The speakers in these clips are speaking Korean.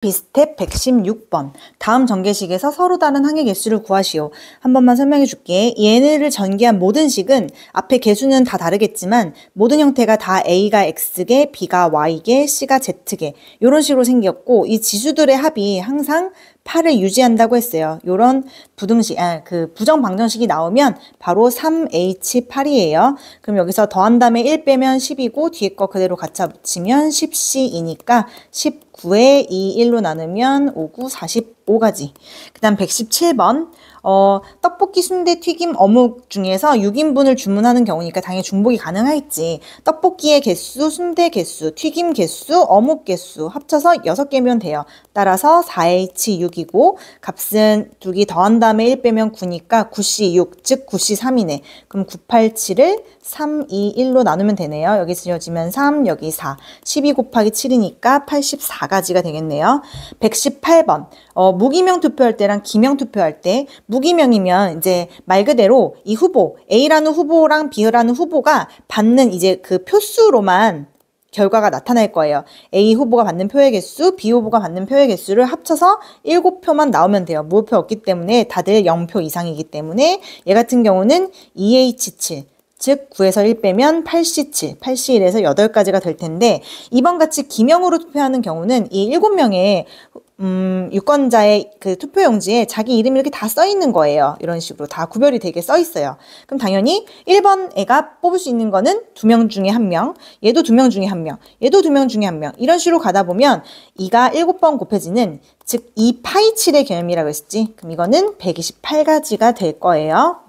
비스텝 116번. 다음 전개식에서 서로 다른 항의 개수를 구하시오. 한 번만 설명해 줄게. 얘네를 전개한 모든 식은 앞에 개수는 다 다르겠지만 모든 형태가 다 A가 X개, B가 Y개, C가 Z개 이런 식으로 생겼고 이 지수들의 합이 항상 8을 유지한다고 했어요. 요런 부정 방정식이 나오면 바로 3H8이에요. 그럼 여기서 더한 다음에 1 빼면 10이고 뒤에 거 그대로 갖다 붙이면 10C이니까 19에 2, 1로 나누면 5, 9, 45가지. 그 다음 117번. 떡볶이, 순대, 튀김, 어묵 중에서 6인분을 주문하는 경우니까 당연히 중복이 가능하겠지. 떡볶이의 개수, 순대 개수, 튀김 개수, 어묵 개수 합쳐서 6개면 돼요. 따라서 4H6이고 값은 2개 더한 다음에 1 빼면 9니까 9C6, 즉 9C3이네. 그럼 987을 3, 2, 1로 나누면 되네요. 여기 지어지면 3, 여기 4. 12 곱하기 7이니까 84가지가 되겠네요. 118번. 무기명 투표할 때랑 기명 투표할 때 무기명이면 이제 말 그대로 이 후보, A라는 후보랑 B라는 후보가 받는 이제 그 표수로만 결과가 나타날 거예요. A 후보가 받는 표의 개수, B 후보가 받는 표의 개수를 합쳐서 7표만 나오면 돼요. 무효표 없기 때문에 다들 0표 이상이기 때문에 얘 같은 경우는 2H7, 즉 9에서 1 빼면 8C7, 8C1에서 8가지가 될 텐데 이번 같이 기명으로 투표하는 경우는 이 7명의 유권자의 그 투표용지에 자기 이름이 이렇게 다 써 있는 거예요. 이런 식으로 다 구별이 되게 써 있어요. 그럼 당연히 1번 애가 뽑을 수 있는 거는 2명 중에 1명, 얘도 2명 중에 1명, 얘도 2명 중에 1명 이런 식으로 가다 보면 2가 7번 곱해지는 즉 2파이7의 개념이라고 했었지. 그럼 이거는 128가지가 될 거예요.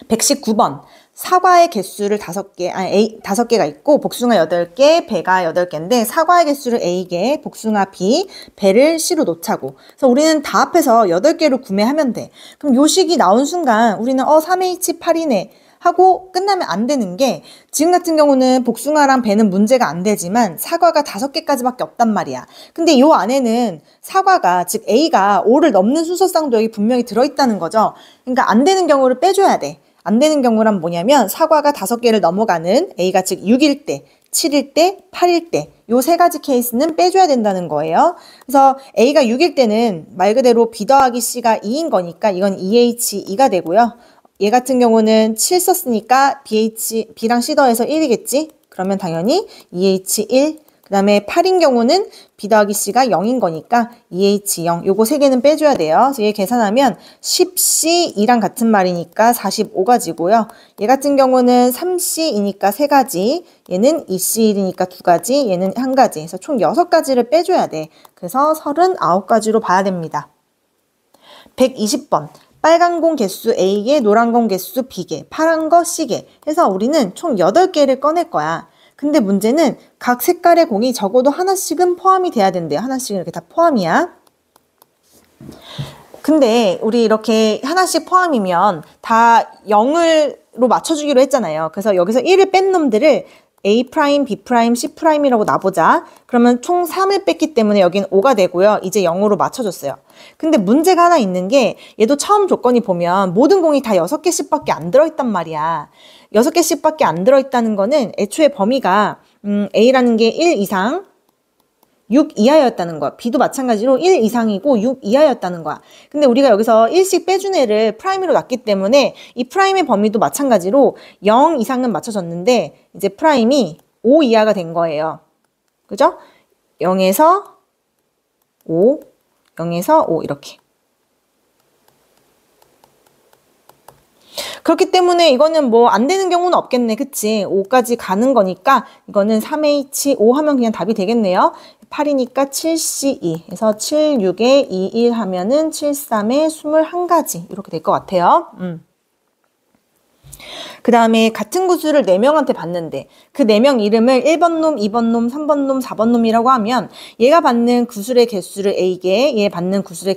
119번. 사과의 개수를 5개가 있고 복숭아 8개, 배가 8개인데 사과의 개수를 A개, 복숭아 B, 배를 C로 놓자고. 그래서 우리는 다 합해서 8개를 구매하면 돼. 그럼 요 식이 나온 순간 우리는 3H8이네 하고 끝나면 안 되는 게 지금 같은 경우는 복숭아랑 배는 문제가 안 되지만 사과가 5개까지밖에 없단 말이야. 근데 요 안에는 사과가 즉 A가 5를 넘는 순서상도 여기 분명히 들어있다는 거죠. 그러니까 안 되는 경우를 빼줘야 돼. 안 되는 경우란 뭐냐면 사과가 5개를 넘어가는 A가 즉 6일 때, 7일 때, 8일 때 요 3가지 케이스는 빼줘야 된다는 거예요. 그래서 A가 6일 때는 말 그대로 B 더하기 C가 2인 거니까 이건 2H2가 되고요. 얘 같은 경우는 7 썼으니까 B랑 C 더해서 1이겠지? 그러면 당연히 2H1. 그 다음에 8인 경우는 B 더하기 C가 0인 거니까 2H0. 요거 3개는 빼줘야 돼요. 그래서 얘 계산하면 10C2랑 같은 말이니까 45가지고요. 얘 같은 경우는 3C이니까 3가지, 얘는 2C1이니까 2가지, 얘는 1가지. 그래서 총 6가지를 빼줘야 돼. 그래서 39가지로 봐야 됩니다. 120번. 빨간 공 개수 A개, 노란 공 개수 B개, 파란 거 C개 해서 우리는 총 8개를 꺼낼 거야. 근데 문제는 각 색깔의 공이 적어도 하나씩은 포함이 돼야 된대요. 하나씩은 이렇게 다 포함이야. 근데 우리 이렇게 하나씩 포함이면 다 0으로 맞춰주기로 했잖아요. 그래서 여기서 1을 뺀 놈들을 A', B', C'이라고 놔보자. 그러면 총 3을 뺐기 때문에 여기는 5가 되고요. 이제 0으로 맞춰줬어요. 근데 문제가 하나 있는 게 얘도 처음 조건이 보면 모든 공이 다 6개씩밖에 안 들어있단 말이야. 6개씩밖에 안 들어있다는 거는 애초에 범위가 A라는 게 1 이상, 6 이하였다는 거야. B도 마찬가지로 1 이상이고 6 이하였다는 거야. 근데 우리가 여기서 1씩 빼준 애를 프라임으로 놨기 때문에 이 프라임의 범위도 마찬가지로 0 이상은 맞춰졌는데 이제 프라임이 5 이하가 된 거예요. 그죠? 0에서 5, 0에서 5 이렇게. 그렇기 때문에 이거는 뭐 안 되는 경우는 없겠네. 그치? 5까지 가는 거니까 이거는 3H5 하면 그냥 답이 되겠네요. 8이니까 7C2 해서 7, 6에 2, 1 하면은 7, 3에 21가지 이렇게 될 것 같아요. 그 다음에 같은 구수를 4명한테 받는데 그 4명 이름을 1번 놈, 2번 놈, 3번 놈, 4번 놈이라고 하면 얘가 받는 구술의 개수를 A개, 얘 받는 구술의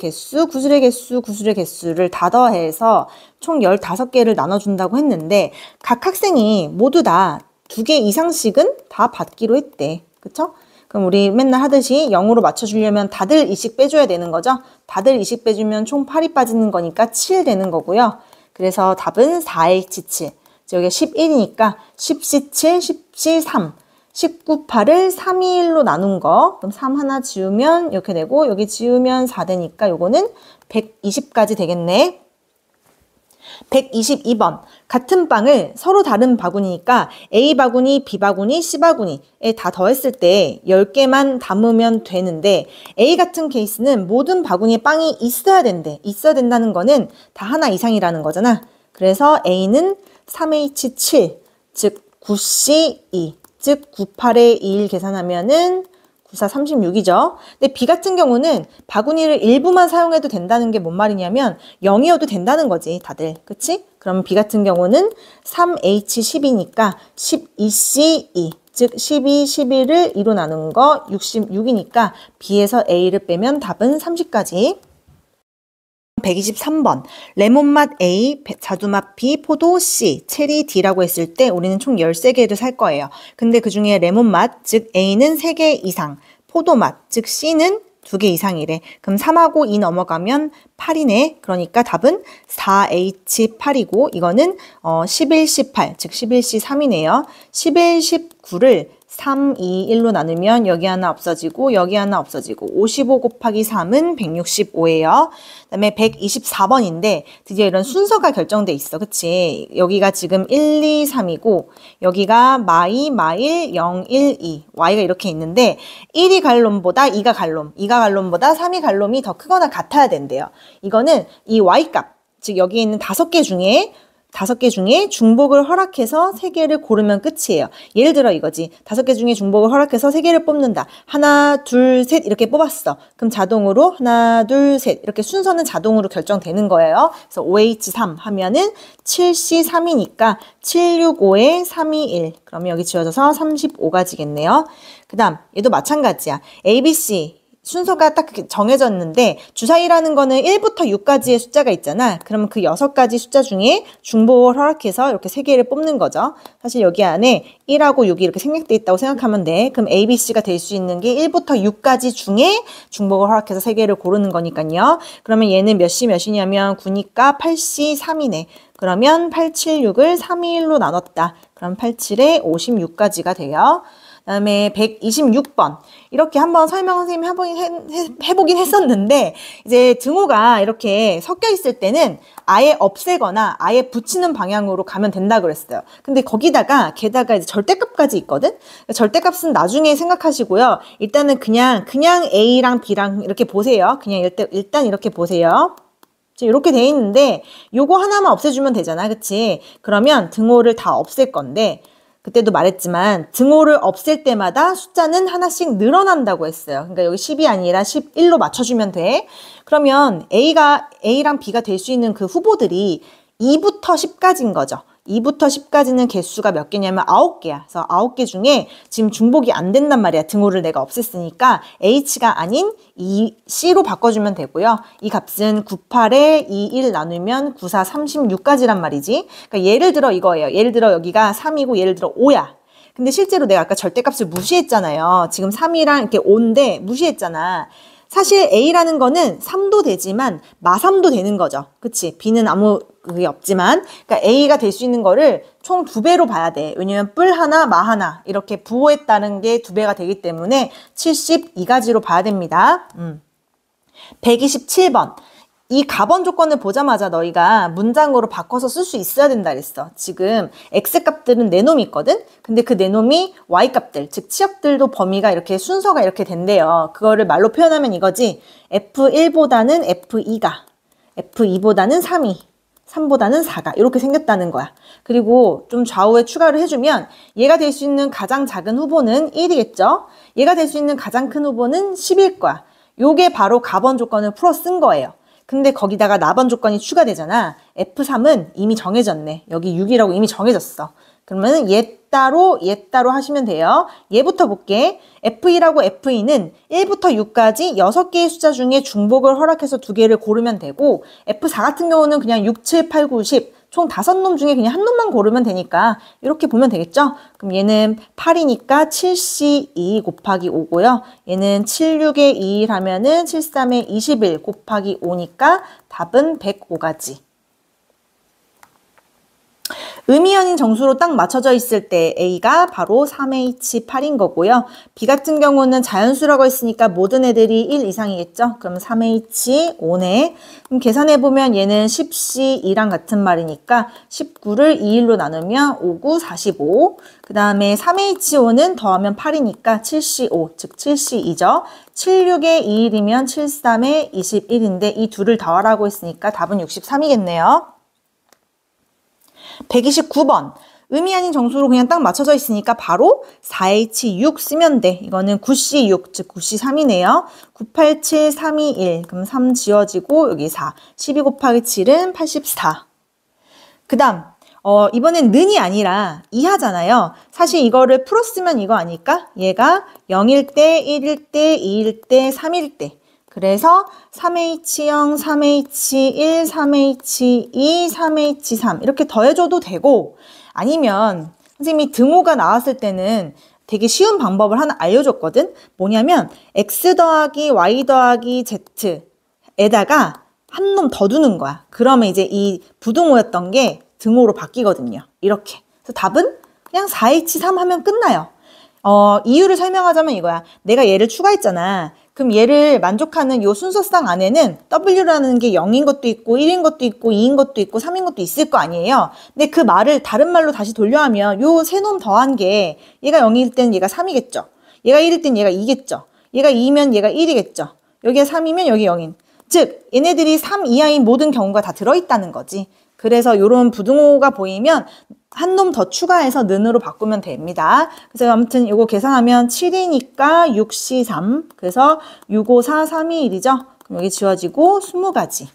개수를 다 더해서 총 15개를 나눠준다고 했는데 각 학생이 모두 다 2개 이상씩은 다 받기로 했대. 그쵸? 그럼 우리 맨날 하듯이 0으로 맞춰주려면 다들 2씩 빼줘야 되는 거죠? 다들 2씩 빼주면 총 8이 빠지는 거니까 7 되는 거고요. 그래서 답은 4H7. 여기가 11이니까 10C7, 10C3. 19, 8을 3, 2, 1로 나눈 거. 그럼 3 하나 지우면 이렇게 되고 여기 지우면 4 되니까 요거는 120까지 되겠네. 122번. 같은 빵을 서로 다른 바구니니까 A 바구니, B 바구니, C 바구니에 다 더했을 때 10개만 담으면 되는데 A 같은 케이스는 모든 바구니에 빵이 있어야 된대. 있어야 된다는 거는 다 하나 이상이라는 거잖아. 그래서 A는 3H7, 즉 9C2, 즉 98의 2일 계산하면은 94, 36이죠. 근데 B 같은 경우는 바구니를 일부만 사용해도 된다는 게 뭔 말이냐면 0이어도 된다는 거지, 다들. 그치? 그럼 B 같은 경우는 3H12니까 12C2, 즉 12, 11을 2로 나눈 거 66이니까 B에서 A를 빼면 답은 30까지. 123번. 레몬맛 A, 자두맛 B, 포도 C, 체리 D라고 했을 때 우리는 총 13개를 살 거예요. 근데 그 중에 레몬맛, 즉 A는 3개 이상, 포도맛, 즉 C는 2개 이상이래. 그럼 3하고 2 넘어가면 8이네. 그러니까 답은 4H8이고 이거는 11, 18, 즉 11C 3이네요. 11, 19를 3, 2, 1로 나누면 여기 하나 없어지고 여기 하나 없어지고 55 곱하기 3은 165예요. 그 다음에 124번인데 드디어 이런 순서가 결정돼 있어. 그치? 여기가 지금 1, 2, 3이고 여기가 마이, 마일, 0, 1, 2 Y가 이렇게 있는데 1이 갈롬보다 2가 갈롬, 2가 갈롬보다 3이 갈롬이 더 크거나 같아야 된대요. 이거는 이 Y값, 즉 여기에 있는 5개 중에 중복을 허락해서 3개를 고르면 끝이에요. 예를 들어 이거지. 5개 중에 중복을 허락해서 3개를 뽑는다. 하나, 둘, 셋 이렇게 뽑았어. 그럼 자동으로 하나, 둘, 셋 이렇게 순서는 자동으로 결정되는 거예요. 그래서 OH3 하면은 7C3이니까 765에 321. 그러면 여기 지워져서 35가지겠네요. 그 다음 얘도 마찬가지야. ABC 순서가 딱 정해졌는데 주사위라는 거는 1부터 6까지의 숫자가 있잖아. 그러면 그 6가지 숫자 중에 중복을 허락해서 이렇게 3개를 뽑는 거죠. 사실 여기 안에 1하고 6이 이렇게 생략돼 있다고 생각하면 돼. 그럼 A, B, C가 될 수 있는 게 1부터 6까지 중에 중복을 허락해서 3개를 고르는 거니까요. 그러면 얘는 몇 C 몇이냐면 9니까 8C 3이네. 그러면 8, 7, 6을 3, 2, 1로 나눴다. 그럼 8, 7에 56까지가 돼요. 그 다음에 126번. 이렇게 한번 설명을 선생님이 해보긴 했었는데, 이제 등호가 이렇게 섞여 있을 때는 아예 없애거나 아예 붙이는 방향으로 가면 된다 그랬어요. 근데 게다가 이제 절대값까지 있거든? 절대값은 나중에 생각하시고요. 일단은 그냥 A랑 B랑 이렇게 보세요. 그냥 일단 이렇게 보세요. 이렇게 돼 있는데, 요거 하나만 없애주면 되잖아. 그치? 그러면 등호를 다 없앨 건데, 그때도 말했지만 등호를 없앨 때마다 숫자는 하나씩 늘어난다고 했어요. 그러니까 여기 10이 아니라 11로 맞춰주면 돼. 그러면 A랑 B가 될 수 있는 그 후보들이 2부터 10까지인 거죠. 2부터 10까지는 개수가 몇 개냐면 9개야. 그래서 9개 중에 지금 중복이 안 된단 말이야. 등호를 내가 없앴으니까 H가 아닌 C로 바꿔주면 되고요. 이 값은 98에 2, 1 나누면 94, 36까지란 말이지. 그러니까 예를 들어 이거예요. 예를 들어 여기가 3이고 예를 들어 5야. 근데 실제로 내가 아까 절대값을 무시했잖아요. 지금 3이랑 이렇게 5인데 무시했잖아. 사실 A라는 거는 3도 되지만 마3도 되는 거죠. 그치? B는 아무 그게 없지만 그러니까 A가 될 수 있는 거를 총 2배로 봐야 돼. 왜냐면 뿔 하나, 마 하나 이렇게 부호에 따른 게 2배가 되기 때문에 72가지로 봐야 됩니다. 127번. 이 가번 조건을 보자마자 너희가 문장으로 바꿔서 쓸 수 있어야 된다 그랬어. 지금 X값들은 네 놈이 있거든? 근데 그 네 놈이 Y값들, 즉 치역들도 범위가 이렇게 순서가 이렇게 된대요. 그거를 말로 표현하면 이거지. F1보다는 F2가, F2보다는 3이, 3보다는 4가 이렇게 생겼다는 거야. 그리고 좀 좌우에 추가를 해주면 얘가 될 수 있는 가장 작은 후보는 1이겠죠? 얘가 될 수 있는 가장 큰 후보는 10일 거야. 요게 바로 가번 조건을 풀어 쓴 거예요. 근데 거기다가 나번 조건이 추가되잖아. F3은 이미 정해졌네. 여기 6이라고 이미 정해졌어. 그러면 얘 따로 하시면 돼요. 얘부터 볼게. F1하고 F2는 1부터 6까지 6개의 숫자 중에 중복을 허락해서 2개를 고르면 되고 F4 같은 경우는 그냥 6, 7, 8, 9, 10 총 5놈 중에 그냥 한 놈만 고르면 되니까 이렇게 보면 되겠죠? 그럼 얘는 8이니까 7C2 곱하기 5고요. 얘는 76에 2일 하면은 73에 21 곱하기 5니까 답은 105가지. 의미연인 정수로 딱 맞춰져 있을 때 A가 바로 3H8인 거고요. B 같은 경우는 자연수라고 했으니까 모든 애들이 1 이상이겠죠? 그럼 3H5네. 그럼 계산해보면 얘는 10C2랑 같은 말이니까 19를 2일로 나누면 5, 9, 45. 그 다음에 3H5는 더하면 8이니까 7C5, 즉 7C2죠. 7, 6에 2일이면 7, 3에 21인데 이 둘을 더하라고 했으니까 답은 63이겠네요. 129번. 의미 아닌 정수로 그냥 딱 맞춰져 있으니까 바로 4H6 쓰면 돼. 이거는 9C6, 즉 9C3이네요. 9, 8, 7, 3, 2, 1. 그럼 3 지워지고 여기 4. 12 곱하기 7은 84. 그 다음 이번엔 는이 아니라 이하잖아요. 사실 이거를 풀었으면 이거 아닐까? 얘가 0일 때, 1일 때, 2일 때, 3일 때. 그래서 3H0, 3H1, 3H2, 3H3 이렇게 더해줘도 되고 아니면 선생님이 등호가 나왔을 때는 되게 쉬운 방법을 하나 알려줬거든? 뭐냐면 X 더하기 Y 더하기 Z에다가 한 놈 더 두는 거야. 그러면 이제 이 부등호였던 게 등호로 바뀌거든요. 이렇게. 그래서 답은 그냥 4H3 하면 끝나요. 이유를 설명하자면 이거야. 내가 얘를 추가했잖아. 그럼 얘를 만족하는 요 순서상 안에는 W라는 게 0인 것도 있고 1인 것도 있고 2인 것도 있고 3인 것도 있을 거 아니에요. 근데 그 말을 다른 말로 다시 돌려하면 요 세 놈 더한 게 얘가 0일 때는 얘가 3이겠죠. 얘가 1일 때는 얘가 2겠죠. 얘가 2면 얘가 1이겠죠. 여기가 3이면 여기 0인. 즉 얘네들이 3 이하인 모든 경우가 다 들어있다는 거지. 그래서 요런 부등호가 보이면 한 놈 더 추가해서 는으로 바꾸면 됩니다. 그래서 아무튼 이거 계산하면 7이니까 6C3. 그래서 6, 5, 4, 3, 2, 1이죠. 그럼 여기 지워지고 20가지.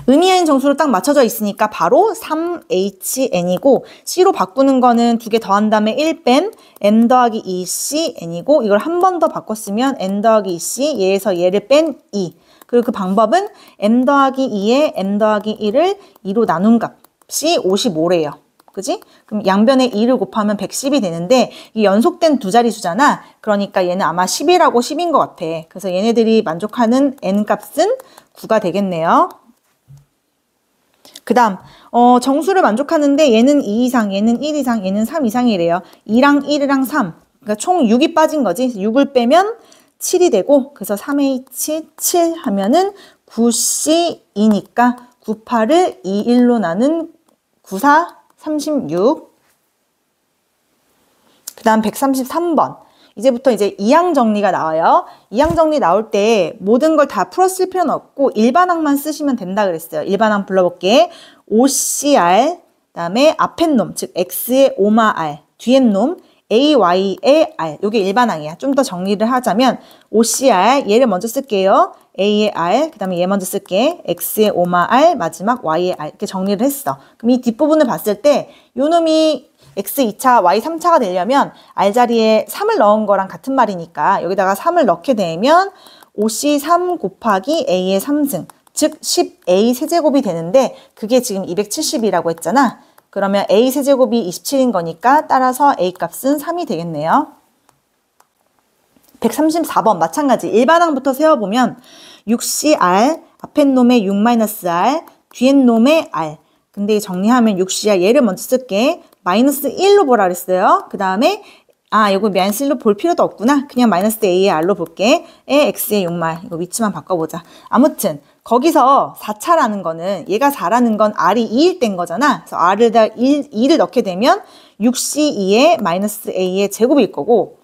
의미하는 정수로 딱 맞춰져 있으니까 바로 3HN이고 C로 바꾸는 거는 두 개 더한 다음에 1 뺀 N 더하기 2CN이고 이걸 한 번 더 바꿨으면 N 더하기 2C 얘에서 얘를 뺀 2. 그리고 그 방법은 n 더하기 2에 n 더하기 1을 2로 나눈 값이 55래요. 그지? 그럼 양변에 2를 곱하면 110이 되는데 이 연속된 두 자릿수잖아. 그러니까 얘는 아마 10이라고 10인 것 같아. 그래서 얘네들이 만족하는 n 값은 9가 되겠네요. 그 다음 정수를 만족하는데 얘는 2 이상, 얘는 1 이상, 얘는 3 이상이래요. 2랑 1이랑 3. 그러니까 총 6이 빠진 거지. 6을 빼면 7이 되고 그래서 3H7 하면은 9C2니까 98을 21로 나눈 94, 36. 그 다음 133번. 이제부터 이제 이항 정리가 나와요. 이항 정리 나올 때 모든 걸 다 풀었을 필요는 없고 일반항만 쓰시면 된다 그랬어요. 일반항 불러볼게. 5CR, 그 다음에 앞에 놈, 즉 X의 5마 R, 뒤에 놈, AY의 R. 이게 일반항이야. 좀 더 정리를 하자면 OCR 얘를 먼저 쓸게요. A의 R, 그 다음에 얘 먼저 쓸게. X의 5마 R, 마지막 Y의 R. 이렇게 정리를 했어. 그럼 이 뒷부분을 봤을 때 요 놈이 X 2차, Y 3차가 되려면 R 자리에 3을 넣은 거랑 같은 말이니까 여기다가 3을 넣게 되면 OC 3 곱하기 A의 3승, 즉 10A 세제곱이 되는데 그게 지금 270이라고 했잖아. 그러면 A 세제곱이 27인 거니까 따라서 A 값은 3이 되겠네요. 134번 마찬가지 일반항부터 세워보면 6CR, 앞에 놈의 6-R, 뒤에 놈의 R. 근데 정리하면 6CR 얘를 먼저 쓸게. 마이너스 1로 보라 그랬어요. 그 다음에 이거 마이너스 1로 볼 필요도 없구나. 그냥 마이너스 A의 R로 볼게. X의 6말. 이거 위치만 바꿔보자. 아무튼 거기서 4차라는 거는 얘가 4라는 건 R이 2일 땐 거잖아. 그래서 R에다 2를 넣게 되면 6C2의 마이너스 A의 제곱일 거고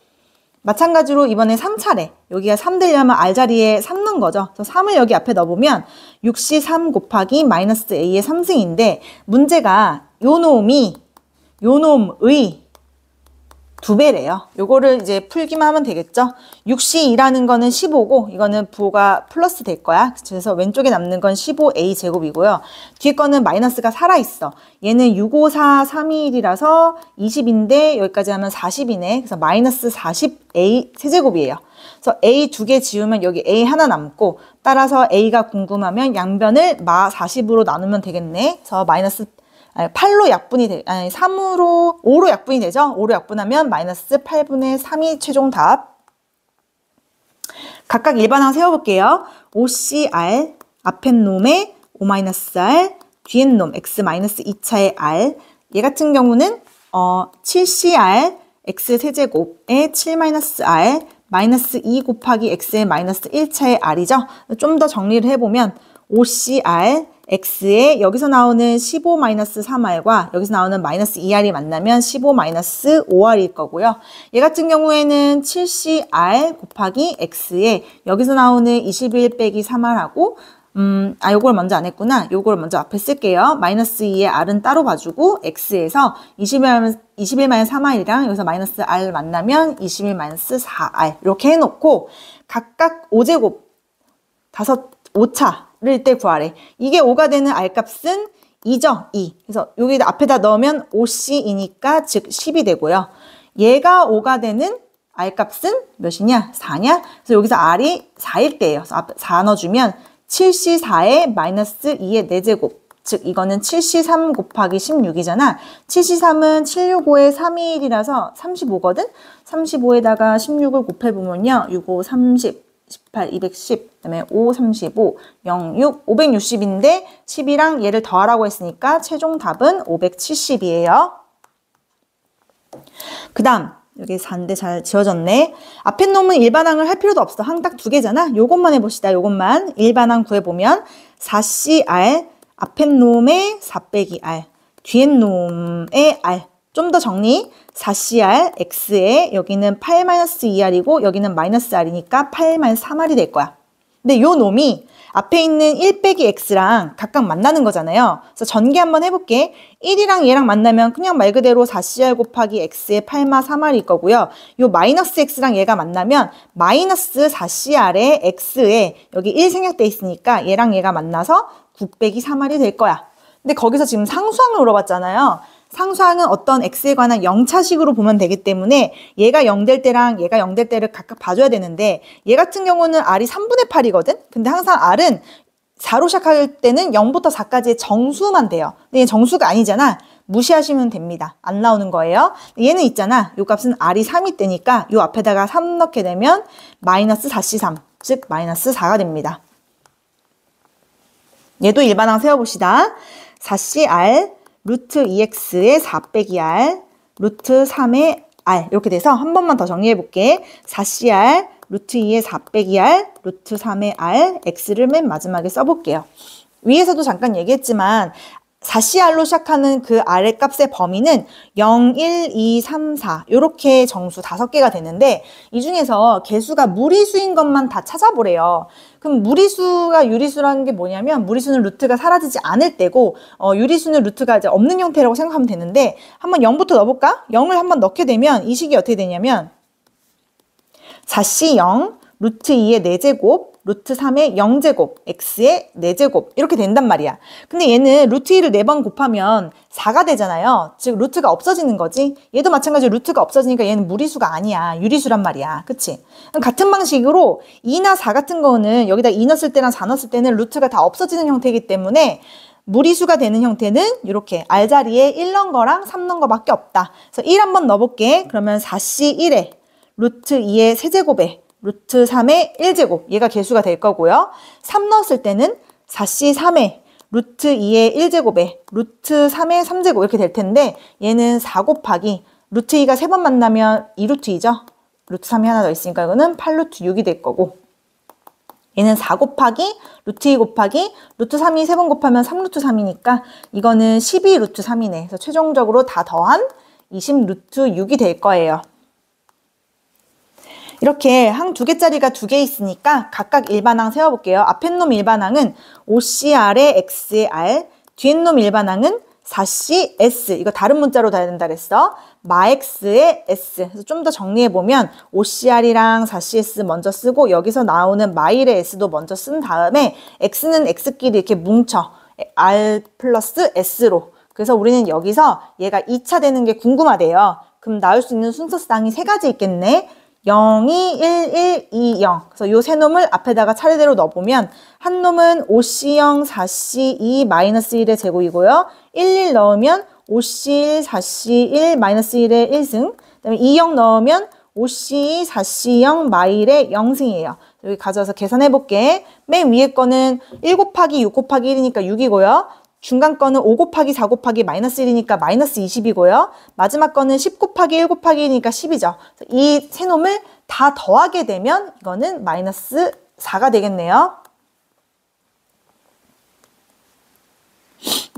마찬가지로 이번에 3차례. 여기가 3 되려면 R 자리에 3 넣은 거죠. 그래서 3을 여기 앞에 넣어보면 6C3 곱하기 마이너스 A의 3승인데 문제가 요 놈의 2배래요. 요거를 이제 풀기만 하면 되겠죠. 6C2라는 거는 15고 이거는 부호가 플러스 될 거야. 그래서 왼쪽에 남는 건 15A 제곱이고요. 뒤에 거는 마이너스가 살아있어. 얘는 6, 5, 4, 3, 2, 1이라서 20인데 여기까지 하면 40이네. 그래서 마이너스 40A 세제곱이에요. 그래서 A 두 개 지우면 여기 A 하나 남고 따라서 A가 궁금하면 양변을 마 40으로 나누면 되겠네. 그래서 마이너스 8로 약분이 5로 약분이 되죠. 5로 약분하면 마이너스 8분의 3이 최종 답. 각각 일반항 세워볼게요. OCR, 앞에 놈의 O-R, 뒤에 놈 x-2차의 r, 얘 같은 경우는 7cr x세제곱에 7-r 마이너스 2 곱하기 x의 마이너스 1차의 r이죠. 좀 더 정리를 해보면 5cr x에 여기서 나오는 15-3r과 여기서 나오는 마이너스 2r이 만나면 15-5r일 거고요. 얘 같은 경우에는 7cr 곱하기 x에 여기서 나오는 21 빼기 3r하고 요걸 먼저 안 했구나. 요걸 먼저 앞에 쓸게요. 마이너스 2의 r은 따로 봐주고 x에서 21-3r이랑 여기서 마이너스 r 만나면 21-4r 이렇게 해놓고 각각 5제곱 5차를 때 구하래. 이게 5가 되는 r 값은 2죠. 2. 그래서 여기 앞에다 넣으면 5c이니까 즉 10이 되고요. 얘가 5가 되는 r 값은 몇이냐? 4냐? 그래서 여기서 r이 4일 때예요. 그래서 앞에 4 넣어주면 7c4에 마이너스 2의 4제곱. 즉 이거는 7c3 곱하기 16이잖아. 7c3은 765의 3일이라서 35거든? 35에다가 16을 곱해보면요. 6, 5, 30, 18, 210, 그 다음에 5, 35, 0, 6, 560인데 10이랑 얘를 더하라고 했으니까 최종 답은 570이에요. 그 다음 여기 4인데 잘 지워졌네. 앞에 놈은 일반항을 할 필요도 없어. 항 딱 2개잖아. 요것만 해봅시다. 요것만. 일반항 구해보면 4cr 앞에 놈의 4 빼기 r 뒤에 놈의 r. 좀 더 정리. 4cr x에 여기는 8-2r이고 여기는 마이너스 r이니까 8-3r이 될 거야. 근데 요 놈이 앞에 있는 1 빼기 x랑 각각 만나는 거잖아요. 그래서 전개 한번 해볼게. 1이랑 얘랑 만나면 그냥 말 그대로 4cr 곱하기 x의 8-3r일 거고요. 요 마이너스 x랑 얘가 만나면 마이너스 4cr의 x에 여기 1 생략돼 있으니까 얘랑 얘가 만나서 9 빼기 3r이 될 거야. 근데 거기서 지금 상수항을 물어봤잖아요. 상수항은 어떤 x에 관한 0차식으로 보면 되기 때문에 얘가 0 될 때랑 얘가 0 될 때를 각각 봐줘야 되는데 얘 같은 경우는 r이 3분의 8이거든? 근데 항상 r은 4로 시작할 때는 0부터 4까지의 정수만 돼요. 근데 얘 정수가 아니잖아. 무시하시면 됩니다. 안 나오는 거예요. 얘는 있잖아. 요 값은 r이 3이 되니까 요 앞에다가 3 넣게 되면 마이너스 4c3, 즉 마이너스 4가 됩니다. 얘도 일반항 세워봅시다. 4cr 루트 2x의 4 빼기 r 루트 3의 r 이렇게 돼서 한 번만 더 정리해 볼게. 4cr 루트 2의 4 빼기 r 루트 3의 r x를 맨 마지막에 써볼게요. 위에서도 잠깐 얘기했지만 4cr로 시작하는 그 r의 값의 범위는 0, 1, 2, 3, 4 이렇게 정수 5개가 되는데 이 중에서 개수가 무리수인 것만 다 찾아보래요. 그럼 무리수가 유리수라는 게 뭐냐면 무리수는 루트가 사라지지 않을 때고 유리수는 루트가 이제 없는 형태라고 생각하면 되는데 한번 0부터 넣어볼까? 0을 한번 넣게 되면 이 식이 어떻게 되냐면 4c0 루트 2의 4제곱 루트 3의 0제곱, x의 4제곱 이렇게 된단 말이야. 근데 얘는 루트 2를 4번 곱하면 4가 되잖아요. 즉 루트가 없어지는 거지. 얘도 마찬가지로 루트가 없어지니까 얘는 무리수가 아니야. 유리수란 말이야. 그치? 같은 방식으로 2나 4 같은 거는 여기다 2 넣었을 때랑 4 넣었을 때는 루트가 다 없어지는 형태이기 때문에 무리수가 되는 형태는 이렇게 r 자리에 1 넣은 거랑 3 넣은 거밖에 없다. 그래서 1 한번 넣어볼게. 그러면 4c1에 루트 2의 세제곱에 루트 3의 1제곱 얘가 개수가 될 거고요. 3 넣었을 때는 4c3에 루트 2의 1제곱에 루트 3의 3제곱 이렇게 될 텐데 얘는 4 곱하기 루트 2가 3번 만나면 2루트 2죠. 루트 3이 하나 더 있으니까 이거는 8루트 6이 될 거고 얘는 4 곱하기 루트 2 곱하기 루트 3이 3번 곱하면 3루트 3이니까 이거는 12루트 3이네. 그래서 최종적으로 다 더한 20루트 6이 될 거예요. 이렇게 항 2개짜리가 2개 있으니까 각각 일반항 세워볼게요. 앞에 놈 일반항은 5cr의 x의 r, 뒤에 놈 일반항은 4cs, 이거 다른 문자로 둬야 된다 그랬어. 마x의 s. 그래서 좀 더 정리해보면 5cr이랑 4cs 먼저 쓰고 여기서 나오는 마일의 s도 먼저 쓴 다음에 x는 x끼리 이렇게 뭉쳐. r 플러스 s로. 그래서 우리는 여기서 얘가 2차 되는 게 궁금하대요. 그럼 나올 수 있는 순서쌍이 3가지 있겠네. 0, 2, 1, 1, 2, 0. 그래서 요 세 놈을 앞에다가 차례대로 넣어보면 한 놈은 5C0, 4C2, 마이너스 1의 제곱이고요. 1, 1 넣으면 5C1, 4C1, 마이너스 1의 1승. 그 다음에 2, 0 넣으면 5C2, 4C0, 마일의 0승이에요. 여기 가져와서 계산해볼게. 맨 위에 거는 1 곱하기 6 곱하기 1이니까 6이고요. 중간 거는 5 곱하기 4 곱하기 마이너스 1이니까 마이너스 20이고요. 마지막 거는 10 곱하기 1 곱하기 1이니까 10이죠. 이 세 놈을 다 더하게 되면 이거는 마이너스 4가 되겠네요.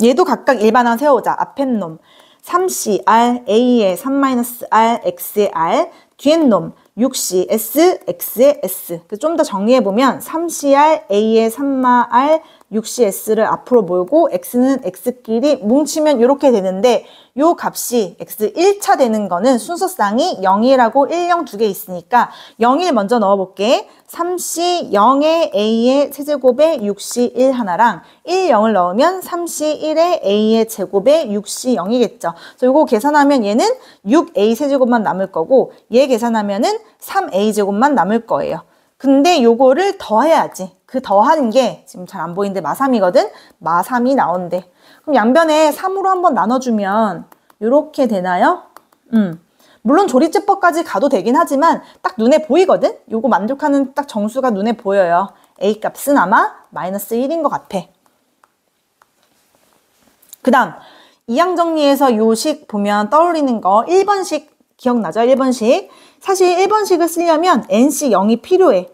얘도 각각 일반항 세워보자. 앞에 놈 3CR, A의 3-R, X의 R, 뒤에 놈 6C, S, X의 S. 좀 더 정리해보면 3CR, A의 3R, 6CS를 앞으로 몰고 X는 X끼리 뭉치면 이렇게 되는데 요 값이 X 1차 되는 거는 순서쌍이 0이라고 1, 0 두 개 있으니까 0, 1 먼저 넣어볼게. 3C 0에 A의 세제곱에 6C 1 하나랑 1, 0을 넣으면 3C 1에 A의 제곱에 6C 0이겠죠. 그래서 요거 계산하면 얘는 6A 세제곱만 남을 거고 얘 계산하면은 3A 제곱만 남을 거예요. 근데 요거를 더해야지. 그 더하는 게 지금 잘 안 보이는데 마3이거든? 마3이 나온대. 그럼 양변에 3으로 한번 나눠주면 이렇게 되나요? 물론 조리제법까지 가도 되긴 하지만 딱 눈에 보이거든? 요거 만족하는 딱 정수가 눈에 보여요. A 값은 아마 마이너스 1인 것 같아. 그 다음 이항 정리해서 요 식 보면 떠올리는 거 1번식 기억나죠? 1번식. 사실 1번식을 쓰려면 NC 0이 필요해.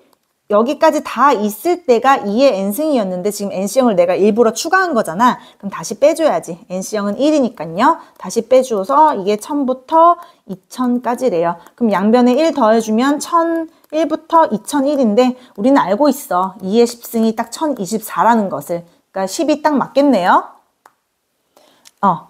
여기까지 다 있을 때가 2의 n승이었는데 지금 NC형을 내가 일부러 추가한 거잖아. 그럼 다시 빼줘야지. NC형은 1이니까요. 다시 빼줘서 이게 1000부터 2000까지래요. 그럼 양변에 1 더해주면 1001부터 2001인데 우리는 알고 있어. 2의 10승이 딱 1024라는 것을. 그러니까 10이 딱 맞겠네요.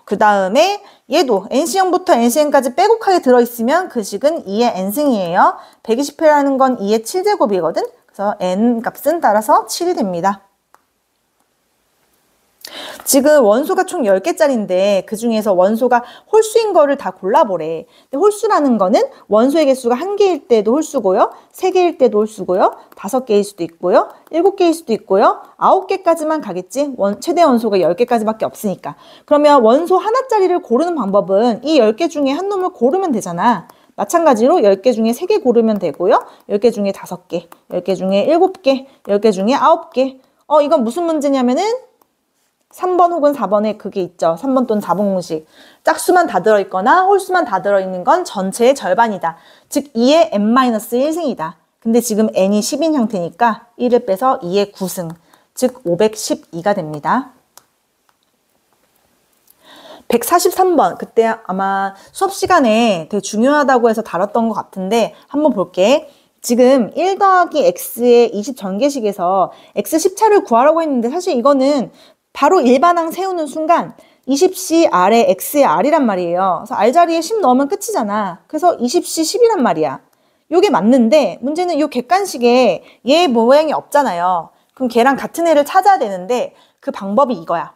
그 다음에 얘도 NC형부터 NCn까지 빼곡하게 들어있으면 그 식은 2의 n승이에요. 120회라는 건 2의 7제곱이거든. 그래서 n 값은 따라서 7이 됩니다. 지금 원소가 총 10개짜리인데 그 중에서 원소가 홀수인 거를 다 골라보래. 근데 홀수라는 거는 원소의 개수가 1개일 때도 홀수고요. 3개일 때도 홀수고요. 5개일 수도 있고요. 7개일 수도 있고요. 9개까지만 가겠지. 최대 원소가 10개까지밖에 없으니까. 그러면 원소 하나짜리를 고르는 방법은 이 10개 중에 한 놈을 고르면 되잖아. 마찬가지로 10개 중에 3개 고르면 되고요. 10개 중에 5개, 10개 중에 7개, 10개 중에 9개. 이건 무슨 문제냐면은 3번 혹은 4번에 그게 있죠. 3번 또는 4번 공식. 짝수만 다 들어있거나 홀수만 다 들어있는 건 전체의 절반이다. 즉 2의 n-1승이다. 근데 지금 n이 10인 형태니까 1을 빼서 2의 9승. 즉 512가 됩니다. 143번. 그때 아마 수업 시간에 되게 중요하다고 해서 다뤘던 것 같은데 한번 볼게. 지금 1 더하기 x의 20 전개식에서 x 10차를 구하라고 했는데 사실 이거는 바로 일반항 세우는 순간 20C R에 X의 R이란 말이에요. 그래서 R 자리에 10 넣으면 끝이잖아. 그래서 20C 10이란 말이야. 요게 맞는데 문제는 요 객관식에 얘 모양이 없잖아요. 그럼 걔랑 같은 애를 찾아야 되는데 그 방법이 이거야.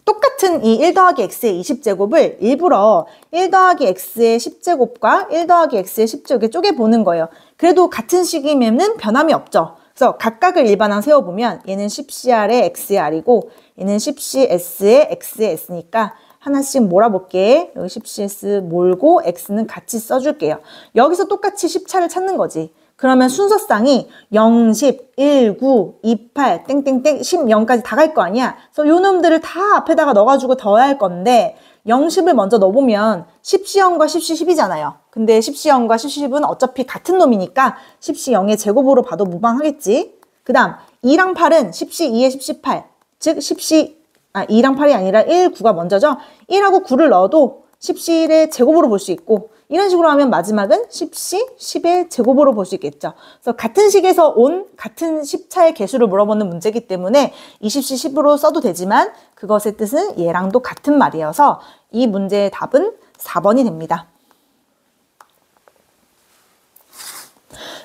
똑같은 이 1 더하기 x의 20제곱을 일부러 1 더하기 x의 10제곱과 1 더하기 x의 10제곱에 쪼개보는 거예요. 그래도 같은 식이면은 변함이 없죠. 그래서 각각을 일반항 세워보면 얘는 10CR의 X의 R이고 얘는 10CS의 X의 S니까 하나씩 몰아볼게. 여기 10CS 몰고 X는 같이 써줄게요. 여기서 똑같이 10차를 찾는 거지. 그러면 순서쌍이 0, 10, 1, 9, 2, 8, 땡땡땡 10, 0까지 다 갈 거 아니야. 그래서 요 놈들을 다 앞에다가 넣어가지고 더해야 할 건데 0, 10을 먼저 넣어보면 10C0과 10C 10이잖아요. 근데 10C0과 10C 10은 어차피 같은 놈이니까 10C0의 제곱으로 봐도 무방하겠지. 그 다음 2랑 8은 10C2의 10C8. 즉 2랑 8이 아니라 1, 9가 먼저죠. 1하고 9를 넣어도 10C1의 제곱으로 볼 수 있고 이런 식으로 하면 마지막은 10C 10의 제곱으로 볼 수 있겠죠. 그래서 같은 식에서 온 같은 10차의 개수를 물어보는 문제이기 때문에 20C 10으로 써도 되지만 그것의 뜻은 얘랑도 같은 말이어서 이 문제의 답은 4번이 됩니다.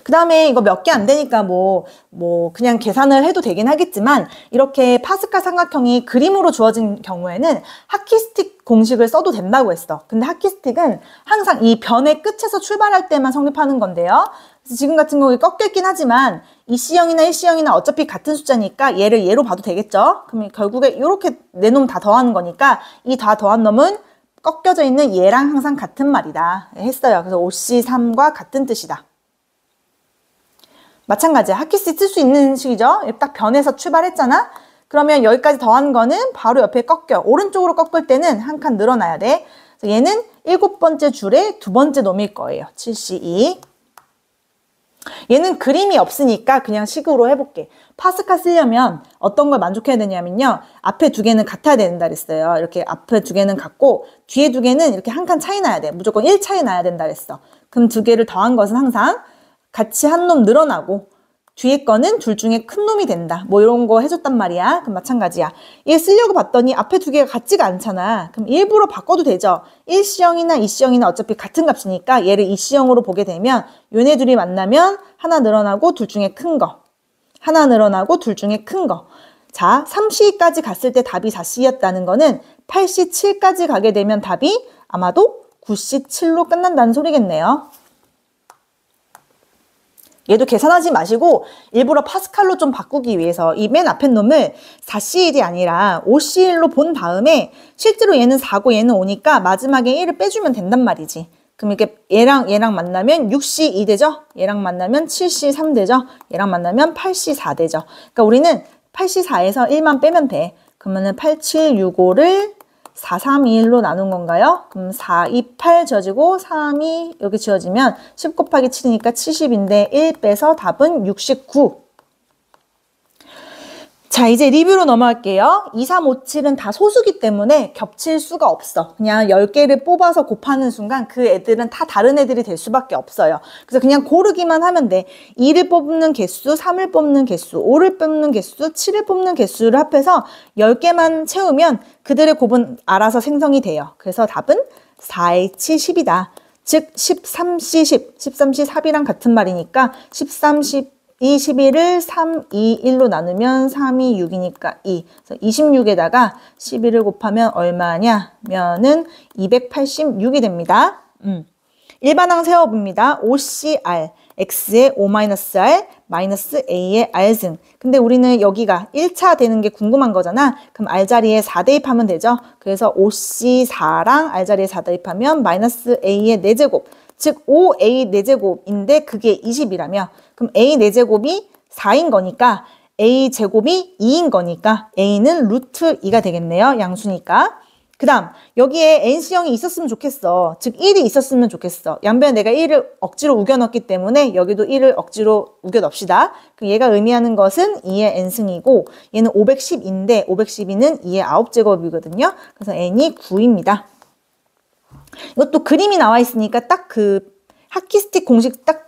그 다음에 이거 몇 개 안 되니까 그냥 계산을 해도 되긴 하겠지만 이렇게 파스칼 삼각형이 그림으로 주어진 경우에는 하키스틱 공식을 써도 된다고 했어. 근데 하키스틱은 항상 이 변의 끝에서 출발할 때만 성립하는 건데요. 그래서 지금 같은 경우에 꺾였긴 하지만 2C형이나 1C형이나 어차피 같은 숫자니까 얘를 얘로 봐도 되겠죠. 그러면 결국에 이렇게 네 놈 다 더하는 거니까 이 다 더한 놈은 꺾여져 있는 얘랑 항상 같은 말이다 했어요. 그래서 5C3과 같은 뜻이다. 마찬가지야. 하키스틱 쓸 수 있는 식이죠. 딱 변에서 출발했잖아. 그러면 여기까지 더한 거는 바로 옆에 꺾여. 오른쪽으로 꺾을 때는 한 칸 늘어나야 돼. 그래서 얘는 7번째 줄의 2번째 놈일 거예요. 7C2. 얘는 그림이 없으니까 그냥 식으로 해볼게. 파스칼 쓰려면 어떤 걸 만족해야 되냐면요. 앞에 두 개는 같아야 된다 그랬어요. 이렇게 앞에 두 개는 같고 뒤에 두 개는 이렇게 한 칸 차이 나야 돼. 무조건 1 차이 나야 된다 그랬어. 그럼 두 개를 더한 것은 항상 같이 한 놈 늘어나고 뒤에 거는 둘 중에 큰 놈이 된다. 뭐 이런 거 해줬단 말이야. 그럼 마찬가지야. 얘 쓰려고 봤더니 앞에 두 개가 같지가 않잖아. 그럼 일부러 바꿔도 되죠. 1C형이나 2C형이나 어차피 같은 값이니까 얘를 2C형으로 보게 되면 얘네 둘이 만나면 하나 늘어나고 둘 중에 큰 거. 하나 늘어나고 둘 중에 큰 거. 자, 3C까지 갔을 때 답이 4C였다는 거는 8C7까지 가게 되면 답이 아마도 9C7로 끝난다는 소리겠네요. 얘도 계산하지 마시고 일부러 파스칼로 좀 바꾸기 위해서 이 맨 앞에 놈을 4C1이 아니라 5C1로 본 다음에 실제로 얘는 4고 얘는 5니까 마지막에 1을 빼주면 된단 말이지. 그럼 이렇게 얘랑 만나면 6C2 되죠? 얘랑 만나면 7C3 되죠? 얘랑 만나면 8C4 되죠? 그러니까 우리는 8C4에서 1만 빼면 돼. 그러면은 8, 7, 6, 5를 4, 3, 2, 1로 나눈 건가요? 그럼 4, 2, 8 지워지고 3, 2 여기 지워지면 10 곱하기 7이니까 70인데 1 빼서 답은 69. 자, 이제 리뷰로 넘어갈게요. 2, 3, 5, 7은 다 소수기 때문에 겹칠 수가 없어. 그냥 10개를 뽑아서 곱하는 순간 그 애들은 다 다른 애들이 될 수밖에 없어요. 그래서 그냥 고르기만 하면 돼. 2를 뽑는 개수, 3을 뽑는 개수, 5를 뽑는 개수, 7을 뽑는 개수를 합해서 10개만 채우면 그들의 곱은 알아서 생성이 돼요. 그래서 답은 4H10이다. 즉 13C10, 13C4이랑 같은 말이니까 13C 21을 3, 2, 1로 나누면 3, 2, 6이니까 2. 그래서 26에다가 11을 곱하면 얼마냐? 면은 286이 됩니다. 일반항 세워봅니다. OCR, X의 O-R, 마이너스 A의 R승. 근데 우리는 여기가 1차 되는 게 궁금한 거잖아. 그럼 R 자리에 4 대입하면 되죠. 그래서 OC4랑 R 자리에 4 대입하면 마이너스 A의 4제곱. 즉 5A 4제곱인데 그게 20이라며 그럼 A 4제곱이 4인 거니까 A 제곱이 2인 거니까 A는 루트 2가 되겠네요. 양수니까. 그 다음 여기에 NC형이 있었으면 좋겠어. 즉 1이 있었으면 좋겠어. 양변에 내가 1을 억지로 우겨 넣었기 때문에 여기도 1을 억지로 우겨 넣읍시다. 그럼 얘가 의미하는 것은 2의 n승이고 얘는 510인데 512는 2의 9제곱이거든요. 그래서 n이 9입니다. 이것도 그림이 나와 있으니까 딱 그 하키스틱 공식 딱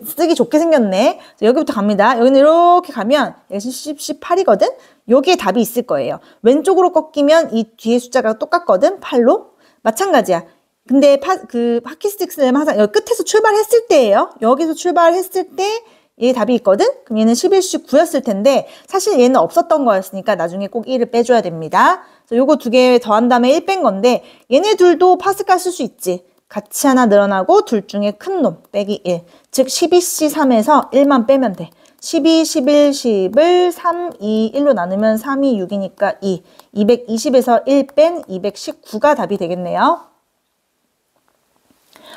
쓰기 좋게 생겼네. 여기부터 갑니다. 여기는 이렇게 가면 여기 18이거든? 여기에 답이 있을 거예요. 왼쪽으로 꺾이면 이 뒤에 숫자가 똑같거든? 8로. 마찬가지야. 근데 그 하키스틱 쓰려면 항상 여기 끝에서 출발했을 때예요. 여기서 출발했을 때 얘 답이 있거든? 그럼 얘는 11씩 9였을 텐데 사실 얘는 없었던 거였으니까 나중에 꼭 1을 빼줘야 됩니다. 그래서 요거 두 개 더한 다음에 1 뺀 건데 얘네 둘도 파스칼 쓸 수 있지. 같이 하나 늘어나고 둘 중에 큰 놈 빼기 1. 즉 12C3에서 1만 빼면 돼. 12, 11, 10을 3, 2, 1로 나누면 3, 2, 6이니까 2. 220에서 1 뺀 219가 답이 되겠네요.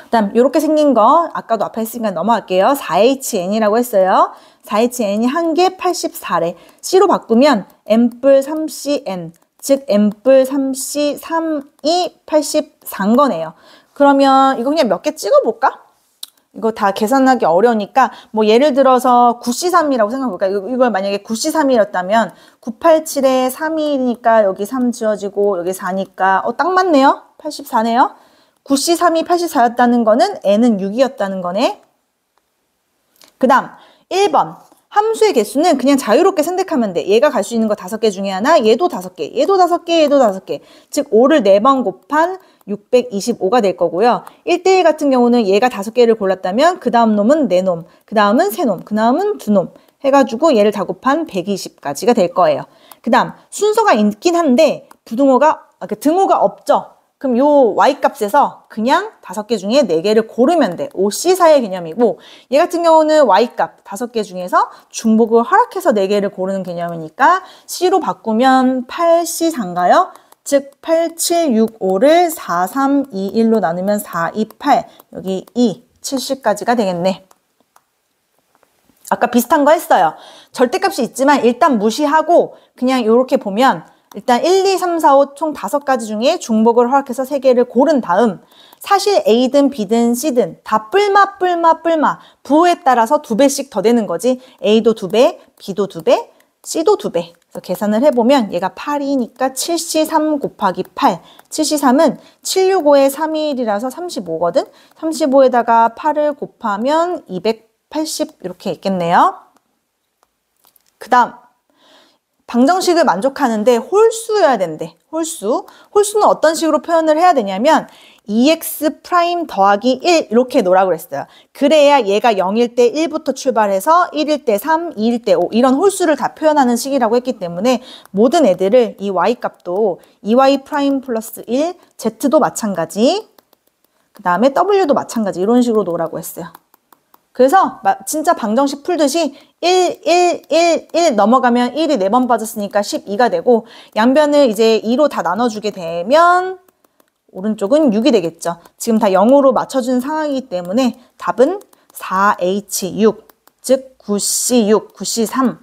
그 다음 이렇게 생긴 거 아까도 앞에 했으니까 넘어갈게요. 4HN이라고 했어요. 4HN이 한 개 84래. C로 바꾸면 M뿔 3CN 즉 M뿔 3C 3이 84인 거네요. 그러면 이거 그냥 몇 개 찍어볼까? 이거 다 계산하기 어려우니까 뭐 예를 들어서 9C3이라고 생각해볼까? 이걸 만약에 9C3이었다면 987에 3이니까 여기 3 지워지고 여기 4니까 딱 맞네요? 84네요? 9C3이 84였다는 거는 n은 6이었다는 거네. 그 다음 1번 함수의 개수는 그냥 자유롭게 선택하면 돼. 얘가 갈 수 있는 거 5개 중에 하나, 얘도 5개, 얘도 5개, 얘도 5개. 즉 5를 4번 곱한 625가 될 거고요. 1대1 같은 경우는 얘가 5개를 골랐다면 그 다음 놈은 4놈, 그 다음은 3놈, 그 다음은 2놈 해가지고 얘를 다 곱한 120까지가 될 거예요. 그 다음 순서가 있긴 한데 등호가 없죠. 그럼 요 y값에서 그냥 5개 중에 4개를 고르면 돼. OC4의 개념이고 얘 같은 경우는 y값 5개 중에서 중복을 허락해서 4개를 고르는 개념이니까 C로 바꾸면 8C4인가요? 즉 8, 7, 6, 5를 4, 3, 2, 1로 나누면 4, 2, 8 여기 2, 70까지가 되겠네. 아까 비슷한 거 했어요. 절대값이 있지만 일단 무시하고 그냥 이렇게 보면 일단 1, 2, 3, 4, 5 총 5가지 중에 중복을 허락해서 3개를 고른 다음 사실 A든 B든 C든 다 뿔마 부호에 따라서 2배씩 더 되는 거지. A도 2배, B도 2배, C도 2배. 그래서 계산을 해보면 얘가 8이니까 7C3 곱하기 8. 7C3은 765에 3일이라서 35거든. 35에다가 8을 곱하면 280 이렇게 있겠네요. 그 다음 방정식을 만족하는데 홀수여야 된대. 홀수는 어떤 식으로 표현을 해야 되냐면 2x' 더하기 1 이렇게 놓으라고 그랬어요. 그래야 얘가 0일 때 1부터 출발해서 1일 때 3, 2일 때 5 이런 홀수를 다 표현하는 식이라고 했기 때문에 모든 애들을 이 y값도 2y' 플러스 1, z도 마찬가지, 그 다음에 w도 마찬가지 이런 식으로 놓으라고 했어요. 그래서 진짜 방정식 풀듯이 1 넘어가면 1이 4번 빠졌으니까 12가 되고 양변을 이제 2로 다 나눠주게 되면 오른쪽은 6이 되겠죠. 지금 다 0으로 맞춰준 상황이기 때문에 답은 4H6, 즉 9C6, 9C3,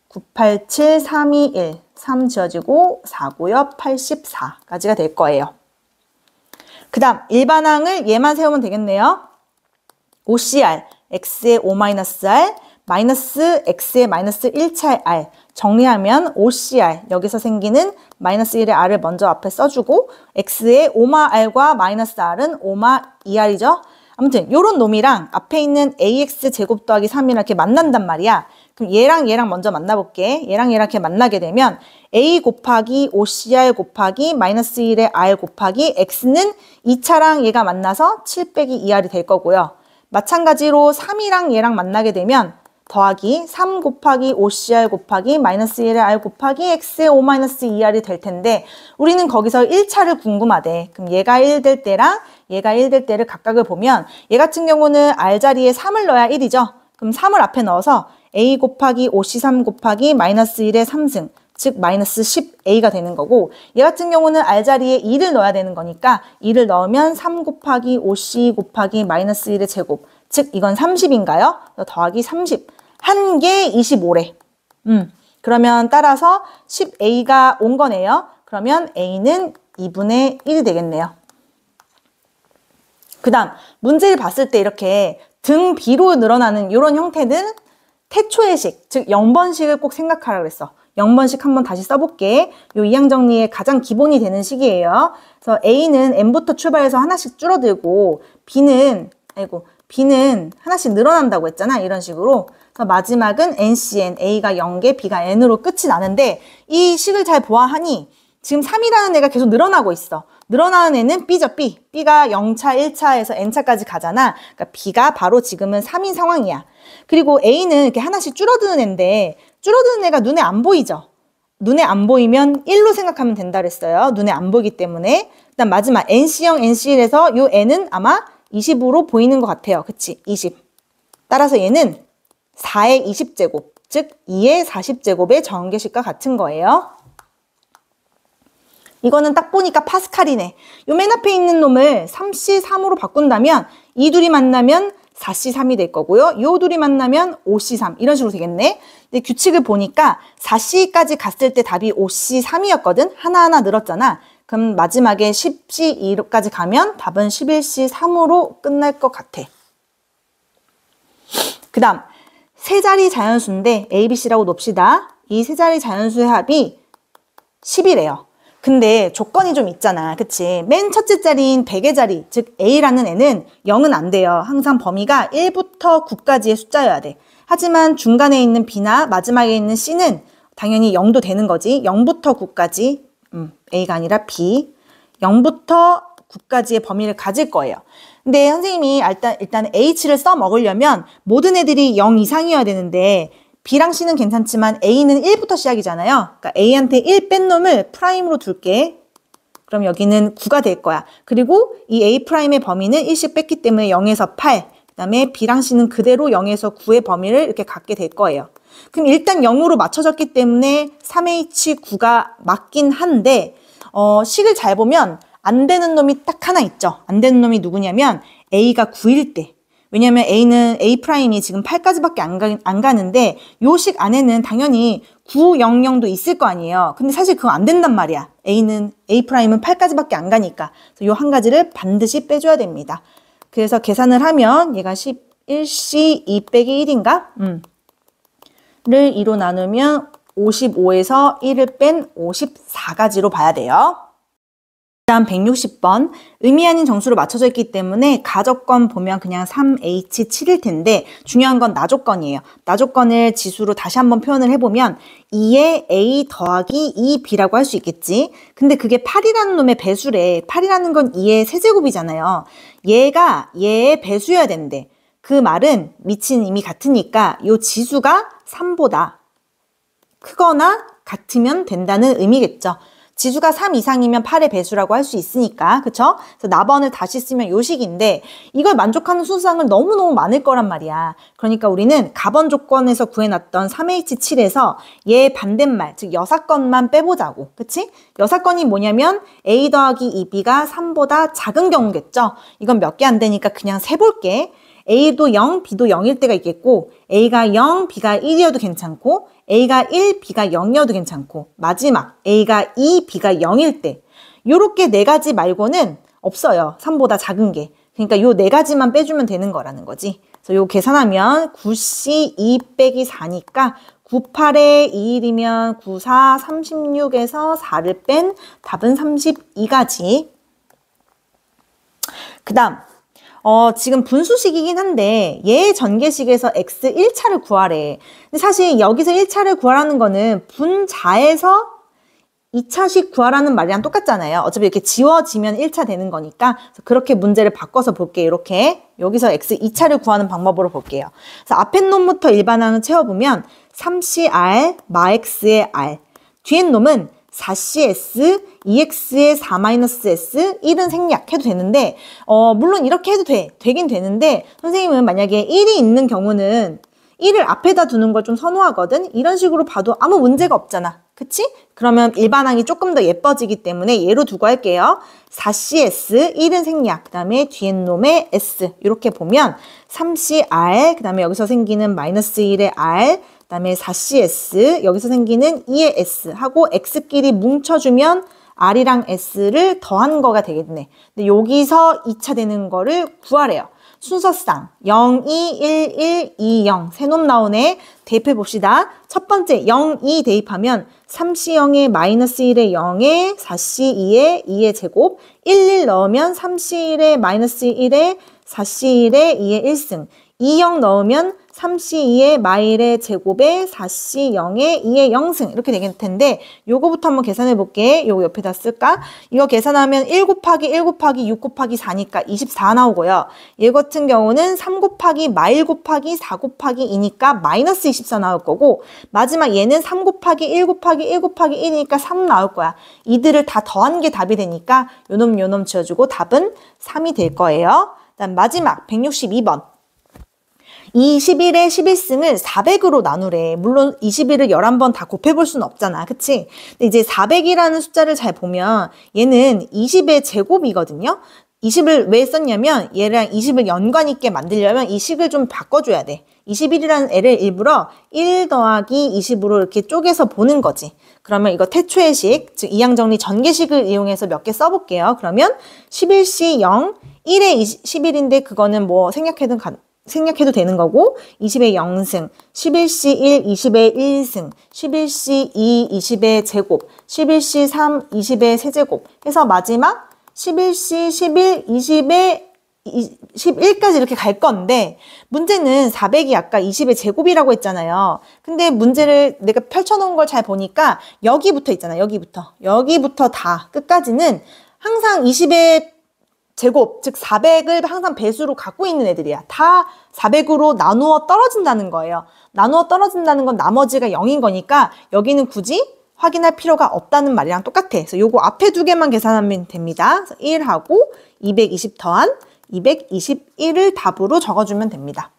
987, 321, 3 지워지고 4고요 84까지가 될 거예요. 그 다음 일반항을 얘만 세우면 되겠네요. OCR, x의 5-r, 마이너스 x의 마이너스 1차의 r. 정리하면 OCR, 여기서 생기는 마이너스 1의 r을 먼저 앞에 써주고 x의 5r과 마이너스 r은 5-2r이죠. 아무튼 이런 놈이랑 앞에 있는 ax 제곱 더하기 3이랑 이렇게 만난단 말이야. 그럼 얘랑 먼저 만나볼게. 얘랑 이렇게 만나게 되면 a 곱하기 OCR 곱하기 마이너스 1의 r 곱하기 x는 2차랑 얘가 만나서 7 빼기 2r이 될 거고요. 마찬가지로 3이랑 얘랑 만나게 되면 더하기 3 곱하기 OCR 곱하기 마이너스 1의 r 곱하기 x의 5-2r이 될 텐데 우리는 거기서 1차를 궁금하대. 그럼 얘가 1 될 때랑 얘가 1 될 때를 각각을 보면 얘 같은 경우는 r 자리에 3을 넣어야 1이죠. 그럼 3을 앞에 넣어서 a 곱하기 OC3 곱하기 마이너스 1의 3승 즉 마이너스 10a가 되는 거고 얘 같은 경우는 r 자리에 2를 넣어야 되는 거니까 2를 넣으면 3 곱하기 OC 곱하기 마이너스 1의 제곱 즉 이건 30인가요? 더하기 30 한 개 25래. 그러면 따라서 10a가 온 거네요. 그러면 a는 2분의 1이 되겠네요. 그 다음 문제를 봤을 때 이렇게 등 B로 늘어나는 이런 형태는 태초의 식, 즉 0번식을 꼭 생각하라 그랬어. 0번식 한번 다시 써볼게. 요 이항 정리의 가장 기본이 되는 식이에요. 그래서 A는 M부터 출발해서 하나씩 줄어들고 B는 하나씩 늘어난다고 했잖아. 이런 식으로. 그래서 마지막은 NCN, A가 0개, B가 N으로 끝이 나는데 이 식을 잘 보아하니 지금 3이라는 애가 계속 늘어나고 있어. 늘어나는 애는 B죠, B. B가 0차, 1차에서 N차까지 가잖아. 그러니까 B가 바로 지금은 3인 상황이야. 그리고 A는 이렇게 하나씩 줄어드는 애인데 줄어드는 애가 눈에 안 보이죠? 눈에 안 보이면 1로 생각하면 된다 그랬어요. 눈에 안 보이기 때문에. 그다음 마지막 NC형, NC1에서 요 N은 아마 20으로 보이는 것 같아요. 그치? 20. 따라서 얘는 4의 20제곱, 즉 2의 40제곱의 정계식과 같은 거예요. 이거는 딱 보니까 파스칼이네. 요 맨 앞에 있는 놈을 3C3으로 바꾼다면 이 둘이 만나면 4C3이 될 거고요. 요 둘이 만나면 5C3 이런 식으로 되겠네. 근데 규칙을 보니까 4C까지 갔을 때 답이 5C3이었거든. 하나하나 늘었잖아. 그럼 마지막에 10C2까지 가면 답은 11C3으로 끝날 것 같아. 그 다음 세 자리 자연수인데 ABC라고 놉시다. 이 세 자리 자연수의 합이 10이래요. 근데 조건이 좀 있잖아. 그치? 맨 첫째 자리인 100의 자리, 즉 A라는 애는 0은 안 돼요. 항상 범위가 1부터 9까지의 숫자여야 돼. 하지만 중간에 있는 B나 마지막에 있는 C는 당연히 0도 되는 거지. 0부터 9까지, A가 아니라 B. 0부터 9까지의 범위를 가질 거예요. 근데 선생님이 일단 H를 써먹으려면 모든 애들이 0 이상이어야 되는데 B랑 C는 괜찮지만 A는 1부터 시작이잖아요. 그러니까 A한테 1 뺀 놈을 프라임으로 둘게. 그럼 여기는 9가 될 거야. 그리고 이 A'의 범위는 1씩 뺐기 때문에 0에서 8. 그 다음에 B랑 C는 그대로 0에서 9의 범위를 이렇게 갖게 될 거예요. 그럼 일단 0으로 맞춰졌기 때문에 3H9가 맞긴 한데 식을 잘 보면 안 되는 놈이 딱 하나 있죠. 안 되는 놈이 누구냐면 A가 9일 때. 왜냐면 A'이 지금 8까지밖에 안 가는데 요 식 안에는 당연히 9, 0, 0도 있을 거 아니에요. 근데 사실 그거 안 된단 말이야. A'는 8까지밖에 안 가니까. 요 한 가지를 반드시 빼줘야 됩니다. 그래서 계산을 하면 얘가 11C 2 빼기 1인가? 를 2로 나누면 55에서 1을 뺀 54가지로 봐야 돼요. 다음 160번. 의미 아닌 정수로 맞춰져 있기 때문에 가조건 보면 그냥 3H7일 텐데 중요한 건 나조건이에요. 나조건을 지수로 다시 한번 표현을 해보면 2에 A 더하기 2B라고 할 수 있겠지. 근데 그게 8이라는 놈의 배수래. 8이라는 건 2의 세제곱이잖아요. 얘가 얘의 배수여야 된대. 그 말은 밑은 이미 같으니까 요 지수가 3보다 크거나 같으면 된다는 의미겠죠. 지수가 3 이상이면 8의 배수라고 할 수 있으니까, 그쵸? 그래서 나번을 다시 쓰면 요 식인데 이걸 만족하는 수상을 너무너무 많을 거란 말이야. 그러니까 우리는 가번 조건에서 구해놨던 3H7에서 얘 반대말, 즉 여사건만 빼보자고, 그치? 여사건이 뭐냐면 A 더하기 2B가 3보다 작은 경우겠죠? 이건 몇 개 안 되니까 그냥 세볼게. A도 0, B도 0일 때가 있겠고 A가 0, B가 1이어도 괜찮고 A가 1, B가 0이어도 괜찮고 마지막 A가 2, B가 0일 때 요렇게 네 가지 말고는 없어요. 3보다 작은 게. 그러니까 요 네 가지만 빼주면 되는 거라는 거지. 그래서 요 계산하면 9C 2 빼기 4니까 98에 2일이면 94, 36에서 4를 뺀 답은 32가지. 그 다음 지금 분수식이긴 한데 얘의 전개식에서 x 1차를 구하래. 근데 사실 여기서 1차를 구하라는 거는 분자에서 2차식 구하라는 말이랑 똑같잖아요. 어차피 이렇게 지워지면 1차 되는 거니까 그렇게 문제를 바꿔서 볼게요. 이렇게 여기서 x 2차를 구하는 방법으로 볼게요. 그래서 앞에 놈부터 일반항을 채워보면 3CR, 마x의 R 뒤에 놈은 4CS, 2X의 4-S, 1은 생략해도 되는데 물론 이렇게 해도 되긴 되는데 선생님은 만약에 1이 있는 경우는 1을 앞에다 두는 걸 좀 선호하거든. 이런 식으로 봐도 아무 문제가 없잖아. 그치? 그러면 일반항이 조금 더 예뻐지기 때문에 얘로 두고 할게요. 4CS, 1은 생략, 그 다음에 뒤에 놈의 S 이렇게 보면 3CR, 그 다음에 여기서 생기는 마이너스 1의 R, 그 다음에 4CS, 여기서 생기는 2의 S 하고 X끼리 뭉쳐주면 R이랑 S를 더한 거가 되겠네. 근데 여기서 2차 되는 거를 구하래요. 순서상 0, 2, 1, 1, 2, 0 세 놈 나오네. 대입해 봅시다. 첫 번째 0, 2 대입하면 3C0에 마이너스 1에 0에 4C2에 2의 제곱 1, 1 넣으면 3C1에 마이너스 1에 4C1에 2의 1승 2, 0 넣으면 3C2의 마일의 제곱에 4C0의 2의 0승 이렇게 되겠을 텐데 요거부터 한번 계산해 볼게. 요거 옆에다 쓸까? 이거 계산하면 1 곱하기 1 곱하기 6 곱하기 4니까 24 나오고요. 얘 같은 경우는 3 곱하기 마일 곱하기 4 곱하기 2니까 마이너스 24 나올 거고 마지막 얘는 3 곱하기 1 곱하기 1 곱하기 1이니까 3 나올 거야. 이들을 다 더한 게 답이 되니까 요놈 지어주고 답은 3이 될 거예요. 그다음 마지막 162번 21의 11승을 400으로 나누래. 물론 21을 11번 다 곱해볼 수는 없잖아. 그치? 근데 이제 400이라는 숫자를 잘 보면 얘는 20의 제곱이거든요. 20을 왜 썼냐면 얘랑 20을 연관 있게 만들려면 이 식을 좀 바꿔줘야 돼. 21이라는 애를 일부러 1 더하기 20으로 이렇게 쪼개서 보는 거지. 그러면 이거 태초의 식, 즉 이항정리 전개식을 이용해서 몇 개 써볼게요. 그러면 11C 0, 1에 11인데 그거는 뭐 생략해도 되는 거고 20의 0승, 11C 1, 20의 1승, 11C 2, 20의 제곱, 11C 3, 20의 세제곱 해서 마지막 11C 11, 20의 11까지 이렇게 갈 건데 문제는 400이 아까 20의 제곱이라고 했잖아요. 근데 문제를 내가 펼쳐놓은 걸 잘 보니까 여기부터 있잖아. 여기부터 다 끝까지는 항상 20의 제곱, 즉 400을 항상 배수로 갖고 있는 애들이야. 다 400으로 나누어 떨어진다는 거예요. 나누어 떨어진다는 건 나머지가 0인 거니까 여기는 굳이 확인할 필요가 없다는 말이랑 똑같아. 그래서 요거 앞에 두 개만 계산하면 됩니다. 그래서 1하고 220 더한 221을 답으로 적어주면 됩니다.